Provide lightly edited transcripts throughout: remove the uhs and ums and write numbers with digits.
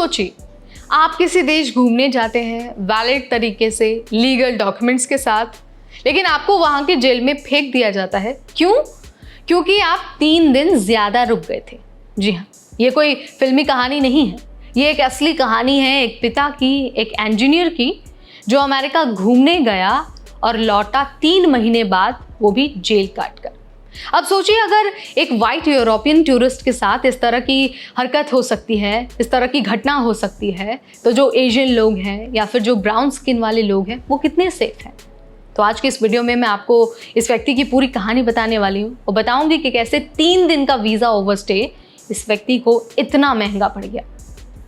सोचिए, आप किसी देश घूमने जाते हैं वैलिड तरीके से, लीगल डॉक्यूमेंट्स के साथ, लेकिन आपको वहाँ की जेल में फेंक दिया जाता है। क्यों? क्योंकि आप 3 दिन ज़्यादा रुक गए थे। जी हाँ, ये कोई फिल्मी कहानी नहीं है, ये एक असली कहानी है एक पिता की, एक इंजीनियर की, जो अमेरिका घूमने गया और लौटा 3 महीने बाद, वो भी जेल काटकर। अब सोचिए, अगर एक वाइट यूरोपियन टूरिस्ट के साथ इस तरह की हरकत हो सकती है, इस तरह की घटना हो सकती है, तो जो एशियन लोग हैं या फिर जो ब्राउन स्किन वाले लोग हैं, वो कितने सेफ हैं। तो आज के इस वीडियो में मैं आपको इस व्यक्ति की पूरी कहानी बताने वाली हूँ और बताऊंगी कि कैसे 3 दिन का वीज़ा ओवरस्टे इस व्यक्ति को इतना महंगा पड़ गया।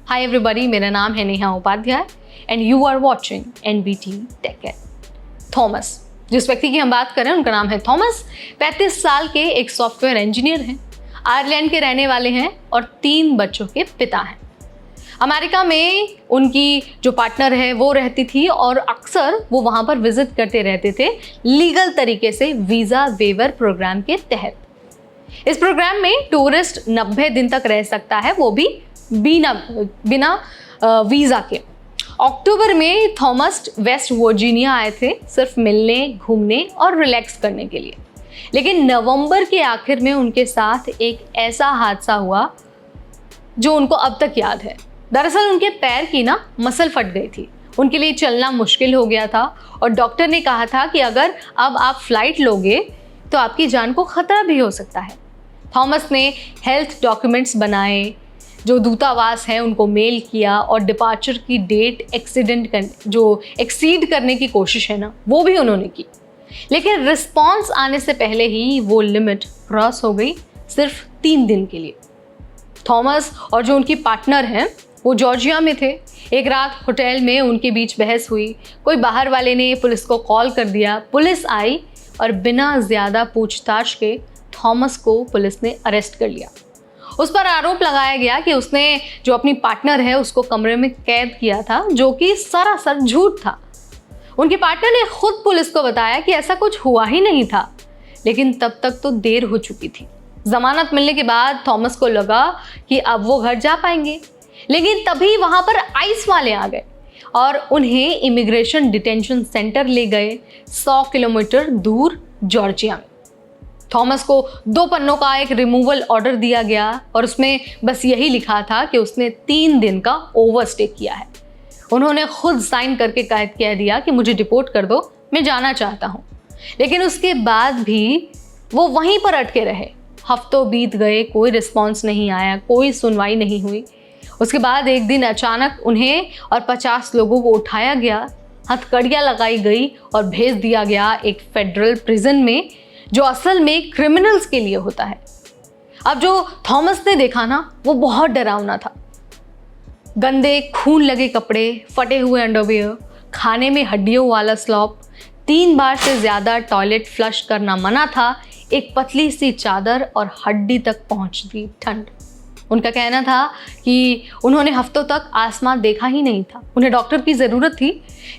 हाय एवरीबॉडी, मेरा नाम है Neha Upadhyay and you are watching NBT tech ed. Thomas, जिस व्यक्ति की हम बात कर रहे हैं उनका नाम है थॉमस। 35 साल के एक सॉफ्टवेयर इंजीनियर हैं, आयरलैंड के रहने वाले हैं और 3 बच्चों के पिता हैं। अमेरिका में उनकी जो पार्टनर है वो रहती थी और अक्सर वो वहाँ पर विजिट करते रहते थे लीगल तरीके से वीज़ा वेवर प्रोग्राम के तहत। इस प्रोग्राम में टूरिस्ट 90 दिन तक रह सकता है, वो भी बिना वीज़ा के। अक्टूबर में थॉमस वेस्ट वर्जीनिया आए थे सिर्फ मिलने, घूमने और रिलैक्स करने के लिए, लेकिन नवंबर के आखिर में उनके साथ एक ऐसा हादसा हुआ जो उनको अब तक याद है। दरअसल उनके पैर की मसल फट गई थी, उनके लिए चलना मुश्किल हो गया था और डॉक्टर ने कहा था कि अगर अब आप फ्लाइट लोगे तो आपकी जान को खतरा भी हो सकता है। थॉमस ने हेल्थ डॉक्यूमेंट्स बनाए, जो दूतावास है उनको मेल किया और डिपार्चर की डेट एक्सीड करने की कोशिश है वो भी उन्होंने की, लेकिन रिस्पॉन्स आने से पहले ही वो लिमिट क्रॉस हो गई, सिर्फ 3 दिन के लिए। थॉमस और जो उनकी पार्टनर हैं वो जॉर्जिया में थे। एक रात होटल में उनके बीच बहस हुई, कोई बाहर वाले ने पुलिस को कॉल कर दिया, पुलिस आई और बिना ज़्यादा पूछताछ के थॉमस को पुलिस ने अरेस्ट कर लिया। उस पर आरोप लगाया गया कि उसने जो अपनी पार्टनर है उसको कमरे में कैद किया था, जो कि सरासर झूठ था। उनके पार्टनर ने खुद पुलिस को बताया कि ऐसा कुछ हुआ ही नहीं था, लेकिन तब तक तो देर हो चुकी थी। जमानत मिलने के बाद थॉमस को लगा कि अब वो घर जा पाएंगे, लेकिन तभी वहां पर आइस वाले आ गए और उन्हें इमिग्रेशन डिटेंशन सेंटर ले गए 100 किलोमीटर दूर जॉर्जिया में। थॉमस को 2 पन्नों का एक रिमूवल ऑर्डर दिया गया और उसमें बस यही लिखा था कि उसने 3 दिन का ओवरस्टे किया है। उन्होंने खुद साइन करके कह दिया कि मुझे डिपोर्ट कर दो, मैं जाना चाहता हूँ। लेकिन उसके बाद भी वो वहीं पर अटके रहे। हफ्तों बीत गए, कोई रिस्पॉन्स नहीं आया, कोई सुनवाई नहीं हुई। उसके बाद एक दिन अचानक उन्हें और 50 लोगों को उठाया गया, हथकड़ियाँ लगाई गई और भेज दिया गया एक फेडरल प्रिजन में, जो असल में क्रिमिनल्स के लिए होता है। अब जो थॉमस ने देखा वो बहुत डरावना था। गंदे खून लगे कपड़े, फटे हुए अंडरवियर, खाने में हड्डियों वाला स्लॉप, 3 बार से ज़्यादा टॉयलेट फ्लश करना मना था, एक पतली सी चादर और हड्डी तक पहुंचती ठंड। उनका कहना था कि उन्होंने हफ्तों तक आसमान देखा ही नहीं था। उन्हें डॉक्टर की ज़रूरत थी,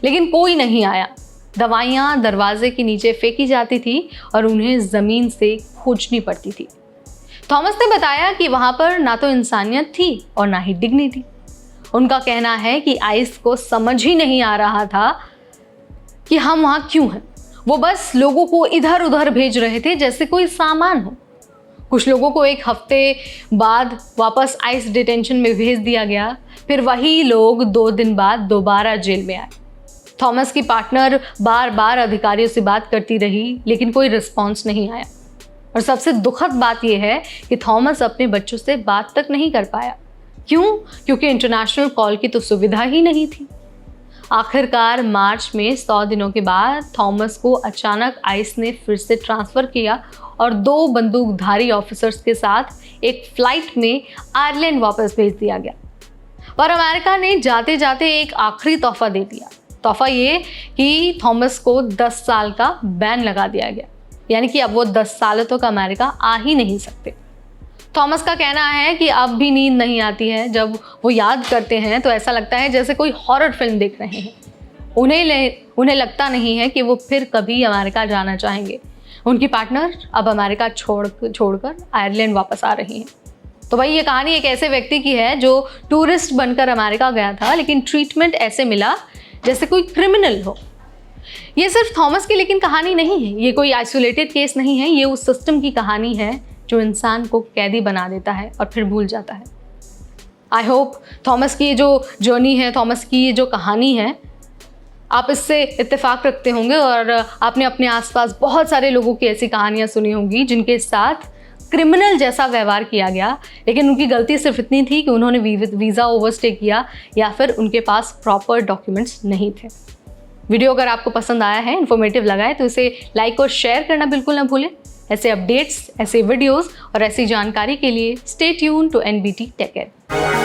लेकिन कोई नहीं आया। दवाइयाँ दरवाजे के नीचे फेंकी जाती थी और उन्हें ज़मीन से खोजनी पड़ती थी। थॉमस ने बताया कि वहाँ पर ना तो इंसानियत थी और ना ही डिग्निटी। उनका कहना है कि आइस को समझ ही नहीं आ रहा था कि हम वहाँ क्यों हैं। वो बस लोगों को इधर उधर भेज रहे थे जैसे कोई सामान हो। कुछ लोगों को 1 हफ्ते बाद वापस आइस डिटेंशन में भेज दिया गया, फिर वही लोग 2 दिन बाद दोबारा जेल में आए। थॉमस की पार्टनर बार बार अधिकारियों से बात करती रही, लेकिन कोई रिस्पॉन्स नहीं आया। और सबसे दुखद बात यह है कि थॉमस अपने बच्चों से बात तक नहीं कर पाया। क्यों? क्योंकि इंटरनेशनल कॉल की तो सुविधा ही नहीं थी। आखिरकार मार्च में 100 दिनों के बाद थॉमस को अचानक आइस ने फिर से ट्रांसफ़र किया और 2 बंदूकधारी ऑफिसर्स के साथ एक फ्लाइट में आयरलैंड वापस भेज दिया गया। पर अमेरिका ने जाते जाते एक आखिरी तोहफा दे दिया। तोहफा ये कि थॉमस को 10 साल का बैन लगा दिया गया, यानी कि अब वो 10 सालों तक अमेरिका आ ही नहीं सकते। थॉमस का कहना है कि अब भी नींद नहीं आती है। जब वो याद करते हैं तो ऐसा लगता है जैसे कोई हॉरर फिल्म देख रहे हैं। उन्हें लगता नहीं है कि वो फिर कभी अमेरिका जाना चाहेंगे। उनकी पार्टनर अब अमेरिका छोड़कर आयरलैंड वापस आ रही हैं। तो भाई ये कहानी एक ऐसे व्यक्ति की है जो टूरिस्ट बनकर अमेरिका गया था, लेकिन ट्रीटमेंट ऐसे मिला जैसे कोई क्रिमिनल हो। ये सिर्फ थॉमस की लेकिन कहानी नहीं है, ये कोई आइसोलेटेड केस नहीं है, ये उस सिस्टम की कहानी है जो इंसान को कैदी बना देता है और फिर भूल जाता है। आई होप थॉमस की जो जर्नी है, थॉमस की ये जो कहानी है, आप इससे इत्तेफाक रखते होंगे और आपने अपने आसपास बहुत सारे लोगों की ऐसी कहानियाँ सुनी होंगी जिनके साथ क्रिमिनल जैसा व्यवहार किया गया, लेकिन उनकी गलती सिर्फ इतनी थी कि उन्होंने वीज़ा ओवरस्टे किया या फिर उनके पास प्रॉपर डॉक्यूमेंट्स नहीं थे। वीडियो अगर आपको पसंद आया है, इन्फॉर्मेटिव लगा है, तो इसे लाइक और शेयर करना बिल्कुल ना भूलें। ऐसे अपडेट्स, ऐसे वीडियोस और ऐसी जानकारी के लिए stay tune to NBT tech add.